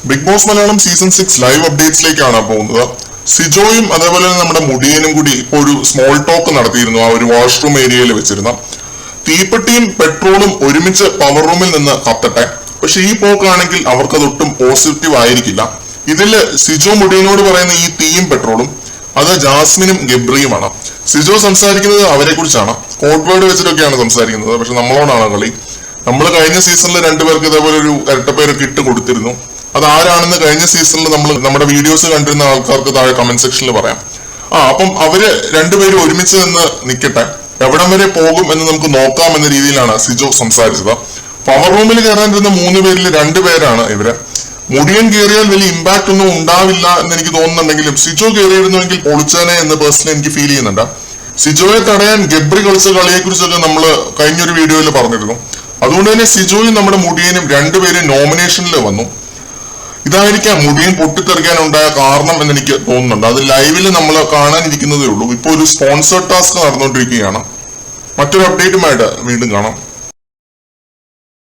Big Boss Malayalam season 6 live അപ്ഡേറ്റ്സിലേക്കാണ് പോകുന്നത്. സിജോയും അതേപോലെ തന്നെ നമ്മുടെ മുടിയനും കൂടി ഇപ്പോൾ ഒരു സ്മോൾ ടോക്ക് നടത്തിയിരുന്നു. ആ ഒരു വാഷ്റൂം ഏരിയയിൽ വെച്ചിരുന്ന തീപ്പെട്ടിയും പെട്രോളും ഒരുമിച്ച് പവർ റൂമിൽ നിന്ന് കത്തട്ടെ. പക്ഷെ ഈ പോക്കാണെങ്കിൽ അവർക്കത് ഒട്ടും പോസിറ്റീവ് ആയിരിക്കില്ല. ഇതില് സിജോ മുടിയനോട് പറയുന്ന ഈ തീയും പെട്രോളും അത് ജാസ്മിനും ഗബ്രിയുമാണ്. സിജോ സംസാരിക്കുന്നത് അവരെ കുറിച്ചാണ്, കോഡ് വേർഡ് വെച്ചിട്ടൊക്കെയാണ് സംസാരിക്കുന്നത്. പക്ഷെ നമ്മളോടാണ് കളി. നമ്മൾ കഴിഞ്ഞ സീസണിൽ രണ്ടുപേർക്ക് ഇതേപോലെ ഒരു ഇരട്ടപ്പേരൊക്കെ ഇട്ട് കൊടുത്തിരുന്നു. അത് ആരാണെന്ന് കഴിഞ്ഞ സീസണിൽ നമ്മൾ നമ്മുടെ വീഡിയോസ് കണ്ടിരുന്ന ആൾക്കാർക്ക് താഴെ കമന്റ് സെക്ഷനിൽ പറയാം. അപ്പം അവര് രണ്ടുപേരും ഒരുമിച്ച് നിന്ന് നിൽക്കട്ടെ, എവിടം വരെ പോകും എന്ന് നമുക്ക് നോക്കാം എന്ന രീതിയിലാണ് സിജോ സംസാരിച്ചത്. പവർ റൂമിൽ കയറാനിരുന്ന 3 പേരിൽ 2 പേരാണ് ഇവര്. മുടിയൻ കയറിയാൽ വലിയ ഇമ്പാക്ട് ഒന്നും ഉണ്ടാവില്ല എന്ന് എനിക്ക് തോന്നുന്നുണ്ടെങ്കിലും സിജോ കയറിയിരുന്നുവെങ്കിൽ പൊളിച്ചേനെ എന്ന് പേഴ്സണലി എനിക്ക് ഫീൽ ചെയ്യുന്നുണ്ട്. സിജോയെ തടയാൻ ഗബ്രി കളിച്ച കളിയെ കുറിച്ചൊക്കെ നമ്മൾ കഴിഞ്ഞൊരു വീഡിയോയിൽ പറഞ്ഞിരുന്നു. അതുകൊണ്ട് തന്നെ സിജോയും നമ്മുടെ മുടിയനും 2 പേരും നോമിനേഷനിൽ വന്നു. ഇതായിരിക്കാം മുടിയൻ പൊട്ടിത്തെറിക്കാൻ ഉണ്ടായ കാരണം എന്ന് എനിക്ക് തോന്നുന്നുണ്ട്. അത് ലൈവിൽ നമ്മൾ കാണാനിരിക്കുന്നതേ ഉള്ളൂ. ഇപ്പോൾ ഒരു സ്പോൺസർ ടാസ്ക് നടന്നുകൊണ്ടിരിക്കുകയാണ്. മറ്റൊരു അപ്ഡേറ്റുമായിട്ട് വീണ്ടും കാണാം.